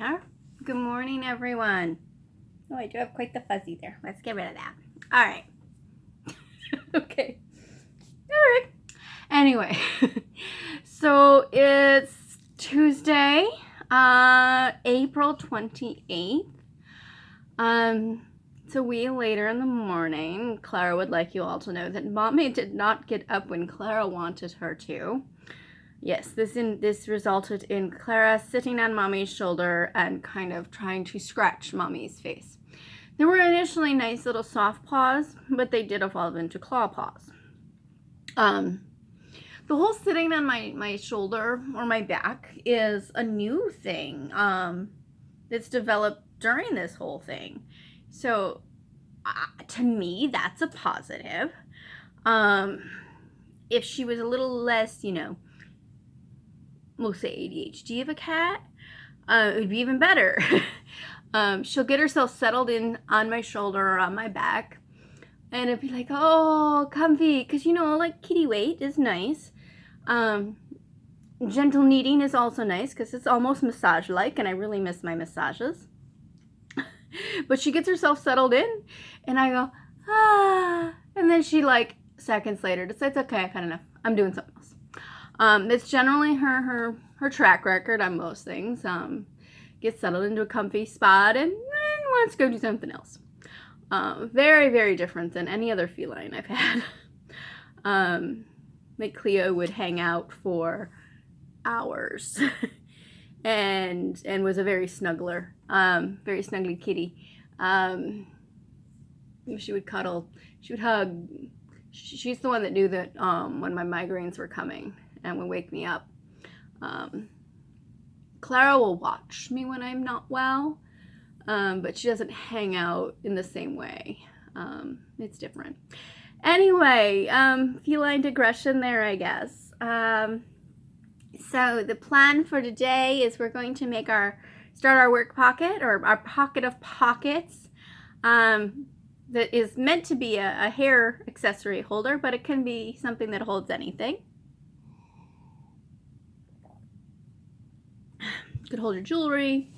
there. Good morning, everyone. Oh, I do have quite the fuzzy there. Let's get rid of that. All right. Okay. All right. Anyway, so it's Tuesday, April 28th. It's a wee later in the morning. Clara would like you all to know that Mommy did not get up when Clara wanted her to. Yes, this resulted in Clara sitting on Mommy's shoulder and kind of trying to scratch Mommy's face. They were initially nice little soft paws, but they did evolve into claw paws. The whole sitting on my shoulder or my back is a new thing that's developed during this whole thing. So to me, that's a positive. If she was a little less, we'll say ADHD of a cat, it would be even better. She'll get herself settled in on my shoulder or on my back, and it'd be like, oh, comfy, because like kitty weight is nice. Gentle kneading is also nice because it's almost massage-like, and I really miss my massages. But she gets herself settled in, and I go, ah, and then she seconds later decides, okay, I've had enough. I'm doing something else. It's generally her track record on most things. Gets settled into a comfy spot and wants to go do something else. Very, very different than any other feline I've had. Cleo would hang out for hours and was a very snuggler, very snuggly kitty. She would cuddle, she would hug. She's the one that knew that when my migraines were coming and would wake me up. Clara will watch me when I'm not well, but she doesn't hang out in the same way. It's different. Anyway, feline digression there, I guess. So the plan for today is we're going to start our work pocket, or our pocket of pockets, that is meant to be a hair accessory holder, but it can be something that holds anything. Could hold your jewelry,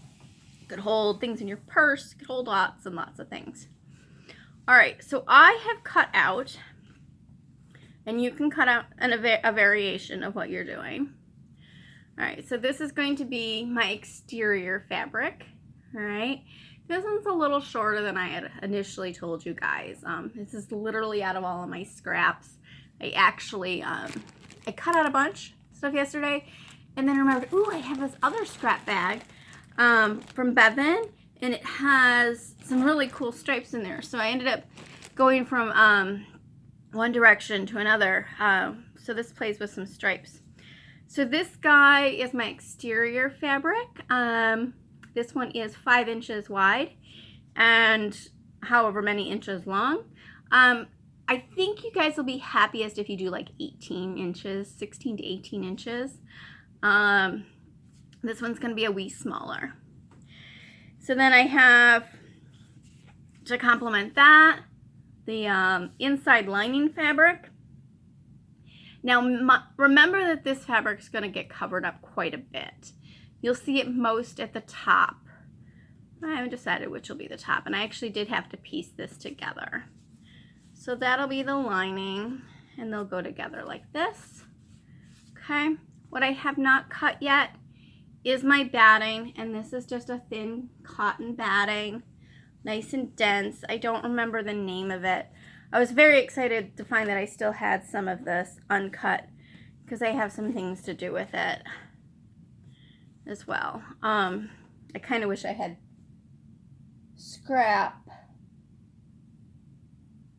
could hold things in your purse, could hold lots and lots of things. All right, so I have cut out, and you can cut out a variation of what you're doing. All right, so this is going to be my exterior fabric. All right, this one's a little shorter than I had initially told you guys. This is literally out of all of my scraps. I actually, I cut out a bunch of stuff yesterday, and then remembered, ooh, I have this other scrap bag from Bevan, and it has some really cool stripes in there. So I ended up going from one direction to another. So this plays with some stripes. So this guy is my exterior fabric. This one is 5 inches wide and however many inches long. I think you guys will be happiest if you do like 18 inches, 16 to 18 inches. This one's going to be a wee smaller. So then I have, to complement that, the inside lining fabric. Now remember that this fabric is going to get covered up quite a bit. You'll see it most at the top. I haven't decided which will be the top, and I actually did have to piece this together. So that'll be the lining, and they'll go together like this. Okay. What I have not cut yet is my batting, and this is just a thin cotton batting, nice and dense. I don't remember the name of it. I was very excited to find that I still had some of this uncut because I have some things to do with it as well. I kind of wish I had scrap,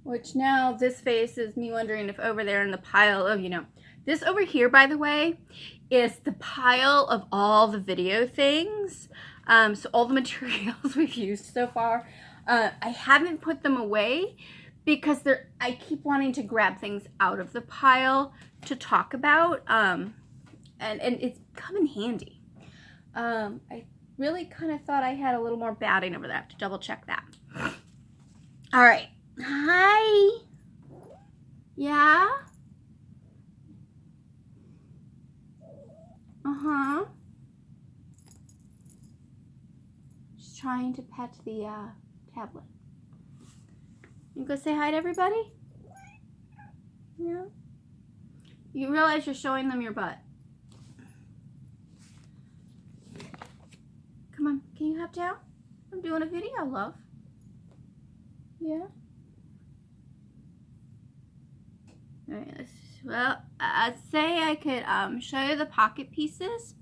which now this face is me wondering if over there in the pile of, this over here, by the way, is the pile of all the video things. So all the materials we've used so far. I haven't put them away because I keep wanting to grab things out of the pile to talk about. And it's come in handy. I really kind of thought I had a little more batting over there. I have to double check that. All right. Hi. Yeah? Uh-huh. trying to pet the tablet. You go say hi to everybody? Yeah. You realize you're showing them your butt. Come on, can you hop down? I'm doing a video, love. Yeah. All right, well, I'd say I could show you the pocket pieces,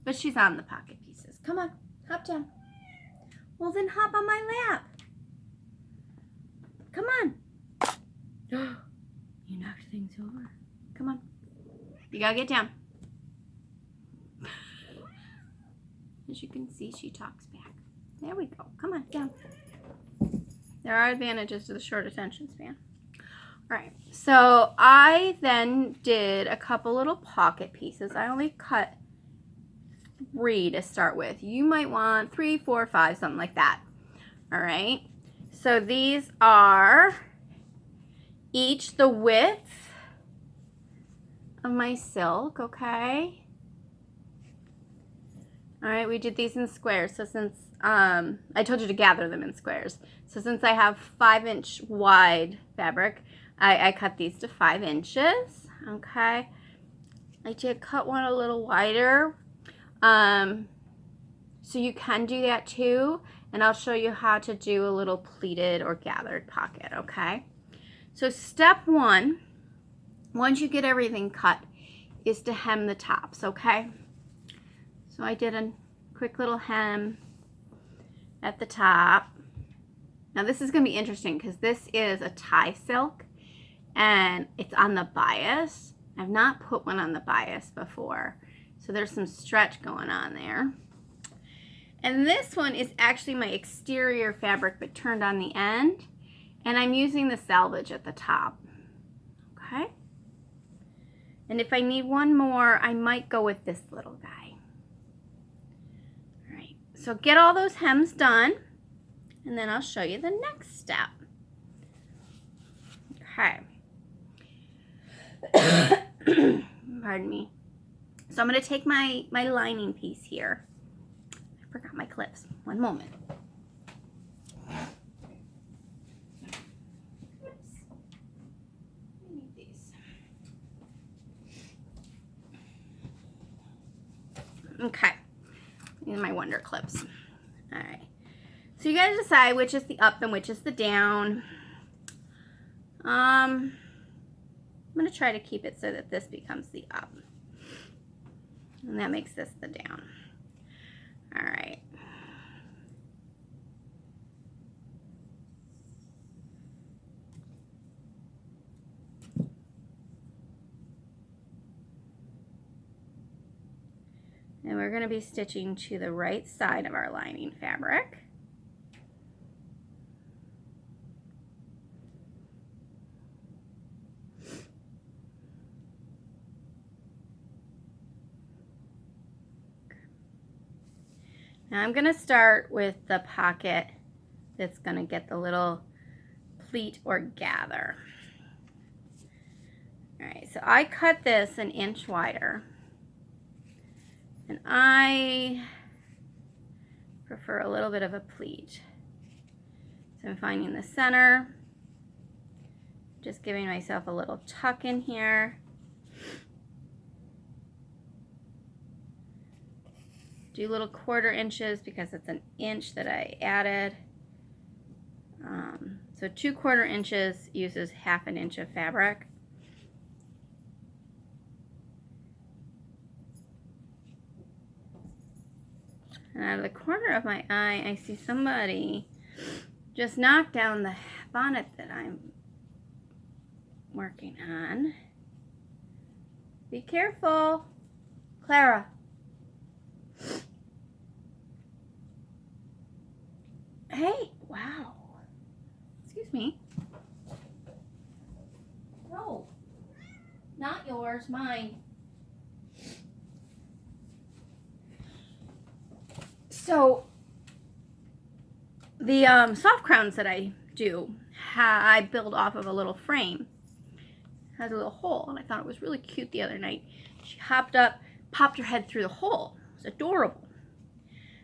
but she's on the pocket pieces. Come on, hop down. Well, then hop on my lap. Come on. You knocked things over. Come on. You gotta get down. As you can see, she talks back. There we go. Come on, down. There are advantages to the short attention span. All right, so I then did a couple little pocket pieces. I only cut 3 to start with. You might want 3, 4, 5, something like that. All right, so these are each the width of my silk, okay? All right, we did these in squares. So since I told you to gather them in squares. So since I have 5-inch wide fabric, I cut these to 5 inches, okay? I did cut one a little wider. So you can do that too, and I'll show you how to do a little pleated or gathered pocket, okay? So step 1, once you get everything cut, is to hem the tops, okay? So I did a quick little hem at the top. Now this is going to be interesting because this is a tie silk and it's on the bias. I've not put one on the bias before, so there's some stretch going on there. And this one is actually my exterior fabric but turned on the end, and I'm using the selvage at the top, okay? And if I need one more, I might go with this little guy. All right, so get all those hems done, and then I'll show you the next step. Okay. Pardon me. So I'm going to take my lining piece here. I forgot my clips. One moment. Oops. I need these. Okay. These are my Wonder Clips. All right. So you guys decide which is the up and which is the down. I'm going to try to keep it so that this becomes the up. And that makes this the down. All right. And we're going to be stitching to the right side of our lining fabric. Now I'm going to start with the pocket that's going to get the little pleat or gather. All right, so I cut this 1 inch wider. And I prefer a little bit of a pleat. So I'm finding the center, just giving myself a little tuck in here. Do little 1/4 inches because it's 1 inch that I added. So 2/4 inches uses 1/2 inch of fabric. And out of the corner of my eye, I see somebody just knock down the bonnet that I'm working on. Be careful, Clara. Hey, wow. Excuse me. No, not yours, mine. So the soft crowns that I do, I build off of a little frame. It has a little hole, and I thought it was really cute the other night. She hopped up, popped her head through the hole. It was adorable.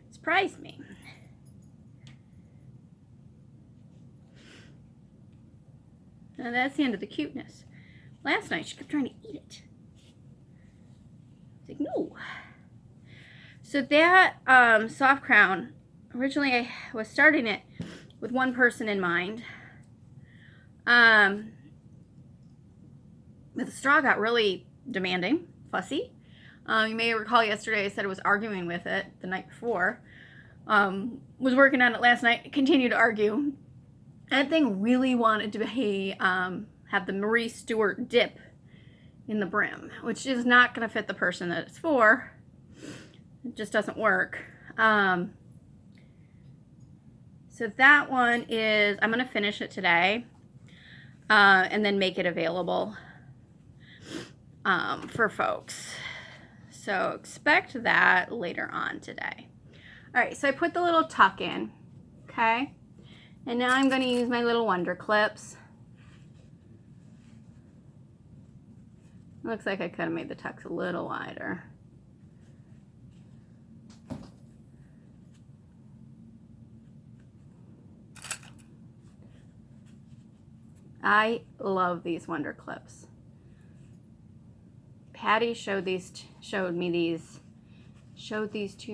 It surprised me. And that's the end of the cuteness. Last night, she kept trying to eat it. It's like, no. So that soft crown, originally I was starting it with one person in mind. But the straw got really demanding, fussy. You may recall yesterday I said I was arguing with it the night before. Was working on it last night, continued to argue. That thing really wanted to be, have the Marie Stewart dip in the brim, which is not going to fit the person that it's for. It just doesn't work. So that one is, I'm going to finish it today and then make it available for folks. So expect that later on today. All right, so I put the little tuck in, okay? And now I'm going to use my little Wonder Clips. Looks like I could have made the tucks a little wider. I love these Wonder Clips. Patty showed these to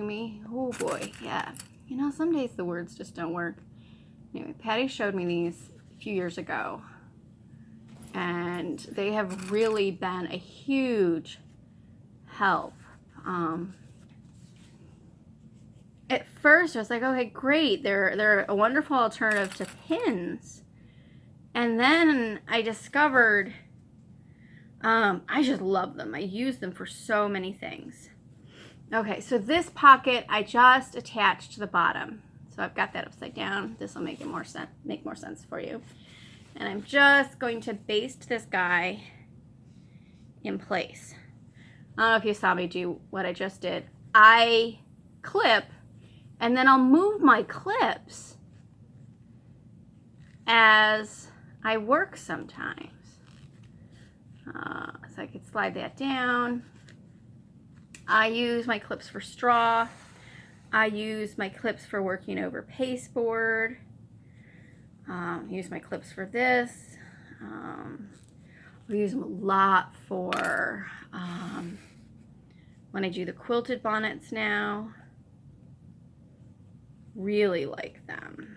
me. Oh boy, yeah. You know, some days the words just don't work. Anyway, Patty showed me these a few years ago, and they have really been a huge help. At first, I was like, okay, great. They're a wonderful alternative to pins. And then I discovered I just love them. I use them for so many things. Okay, so this pocket I just attached to the bottom. So I've got that upside down. This will make more sense for you. And I'm just going to baste this guy in place. I don't know if you saw me do what I just did. I clip, and then I'll move my clips as I work sometimes. So I could slide that down. I use my clips for straw. I use my clips for working over pasteboard. Use my clips for this. We use them a lot for when I do the quilted bonnets now. Really like them.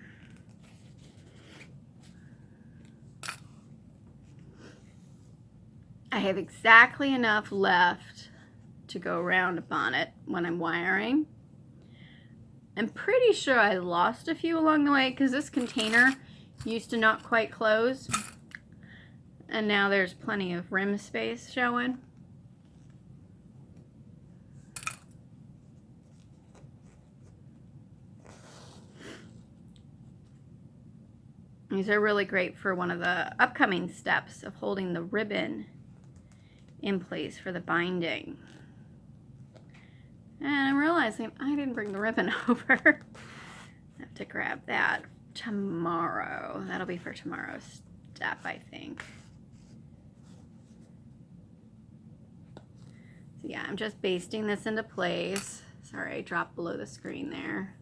I have exactly enough left to go around a bonnet when I'm wiring. I'm pretty sure I lost a few along the way because this container used to not quite close, and now there's plenty of rim space showing. These are really great for one of the upcoming steps of holding the ribbon in place for the binding. And I'm realizing I didn't bring the ribbon over. I have to grab that tomorrow. That'll be for tomorrow's step, I think. So yeah, I'm just basting this into place. Sorry, I dropped below the screen there.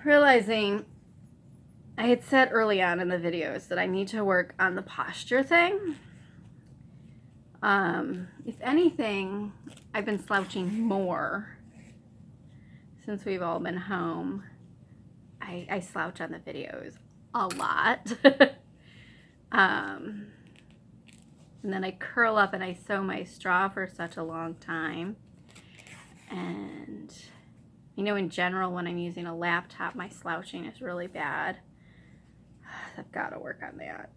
Realizing I had said early on in the videos that I need to work on the posture thing. If anything, I've been slouching more since we've all been home. I slouch on the videos a lot. And then I curl up and I sew my straw for such a long time. And you know, in general, when I'm using a laptop, my slouching is really bad. I've got to work on that.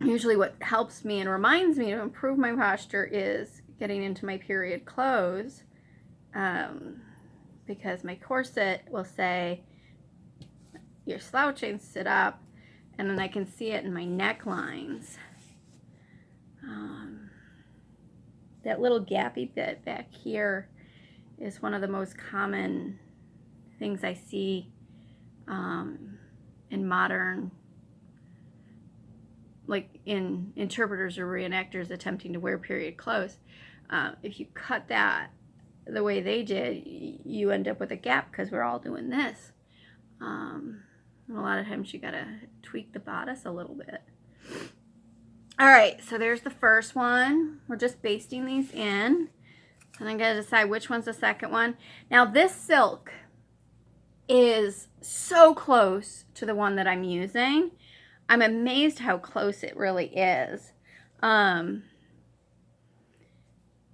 Usually what helps me and reminds me to improve my posture is getting into my period clothes, because my corset will say, you're slouching, sit up, and then I can see it in my necklines. That little gappy bit back here is one of the most common things I see in modern like in interpreters or reenactors attempting to wear period clothes, if you cut that the way they did, you end up with a gap because we're all doing this. And a lot of times you gotta tweak the bodice a little bit. All right, so there's the first one. We're just basting these in. And I'm gonna decide which one's the second one. Now this silk is so close to the one that I'm using. I'm amazed how close it really is.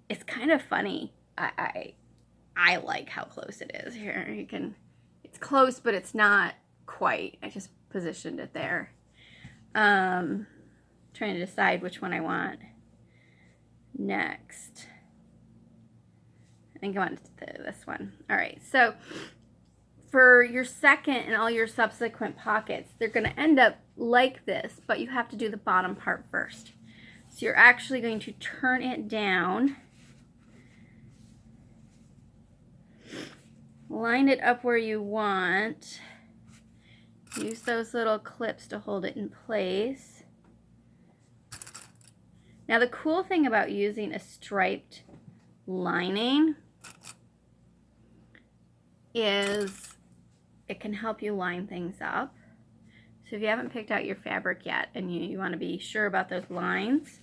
It's kind of funny. I like how close it is. Here, you can, it's close, but it's not quite. I just positioned it there. Trying to decide which one I want next. I think I want this one. All right, so for your second and all your subsequent pockets, they're going to end up like this, but you have to do the bottom part first. So you're actually going to turn it down, line it up where you want, use those little clips to hold it in place. Now the cool thing about using a striped lining is it can help you line things up. So if you haven't picked out your fabric yet and you want to be sure about those lines,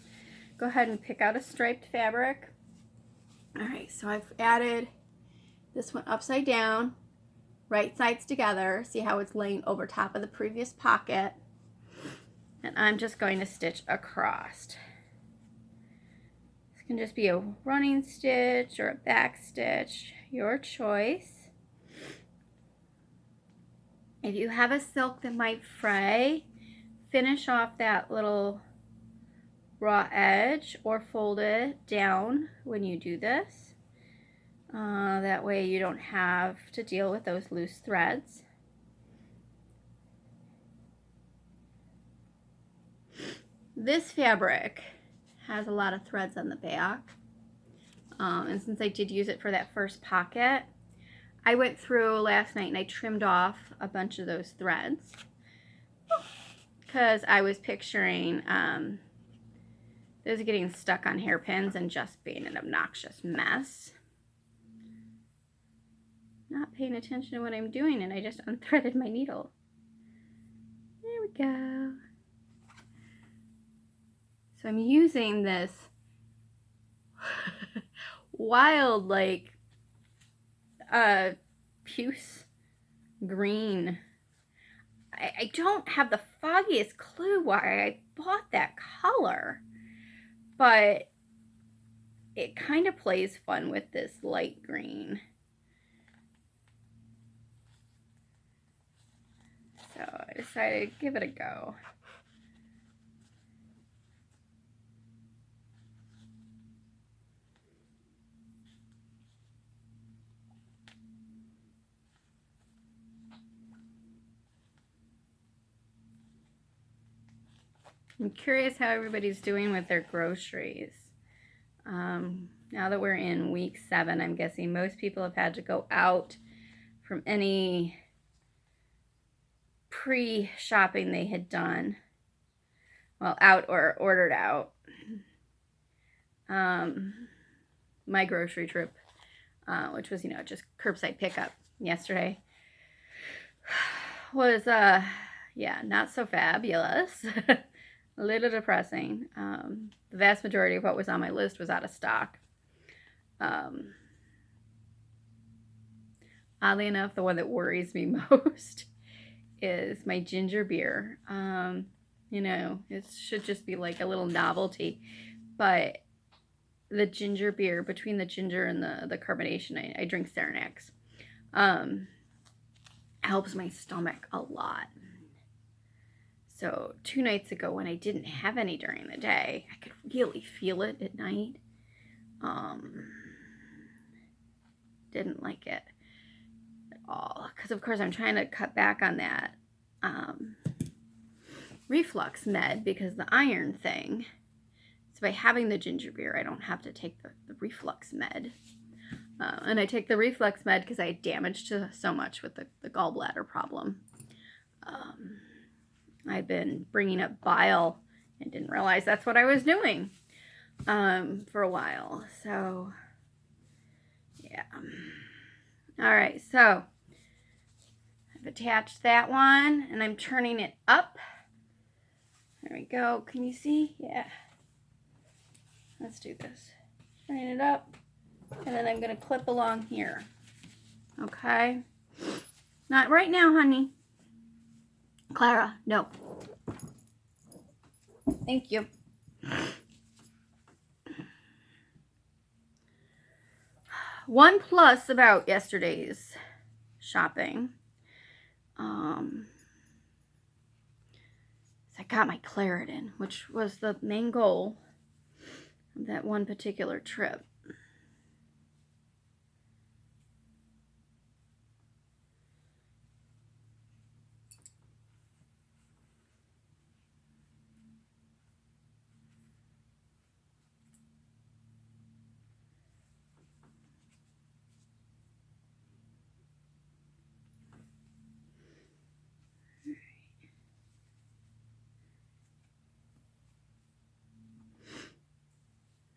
go ahead and pick out a striped fabric. All right, so I've added this one upside down, right sides together. See how it's laying over top of the previous pocket. And I'm just going to stitch across. This can just be a running stitch or a back stitch, your choice. If you have a silk that might fray, finish off that little raw edge or fold it down when you do this. That way you don't have to deal with those loose threads. This fabric has a lot of threads on the back. And since I did use it for that first pocket, I went through last night and I trimmed off a bunch of those threads because I was picturing those getting stuck on hairpins and just being an obnoxious mess. Not paying attention to what I'm doing, and I just unthreaded my needle. There we go. So I'm using this wild, like, puce green. I don't have the foggiest clue why I bought that color, but it kind of plays fun with this light green. So I decided to give it a go. I'm curious how everybody's doing with their groceries. Now that we're in week 7, I'm guessing most people have had to go out from any pre-shopping they had done. Well, out or ordered out. My grocery trip, which was, just curbside pickup yesterday, was, yeah, not so fabulous. A little depressing. The vast majority of what was on my list was out of stock. Oddly enough, the one that worries me most is my ginger beer. It should just be like a little novelty, but the ginger beer, between the ginger and the carbonation, I drink Ceranax, helps my stomach a lot. So 2 nights ago, when I didn't have any during the day, I could really feel it at night. Didn't like it at all, because of course I'm trying to cut back on that reflux med because the iron thing. So by having the ginger beer, I don't have to take the reflux med. And I take the reflux med because I had damage to so much with the gallbladder problem. I've been bringing up bile I didn't realize that's what I was doing for a while. So, yeah. All right, so I've attached that one and I'm turning it up. There we go. Can you see? Yeah. Let's do this. Turning it up. And then I'm going to clip along here. Okay? Not right now, honey. Clara, no. Thank you. One plus about yesterday's shopping. I got my Claritin, which was the main goal of that one particular trip.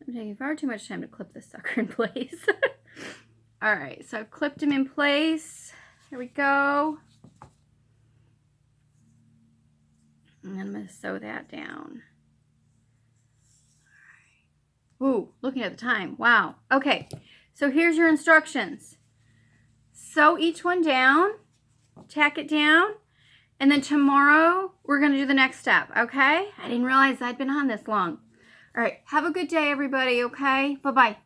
I'm taking far too much time to clip this sucker in place. All right, so I've clipped him in place. Here we go. And I'm going to sew that down. Ooh, looking at the time. Wow. Okay, so here's your instructions. Sew each one down, tack it down, and then tomorrow we're going to do the next step, okay? I didn't realize I'd been on this long. All right, have a good day, everybody, okay? Bye-bye.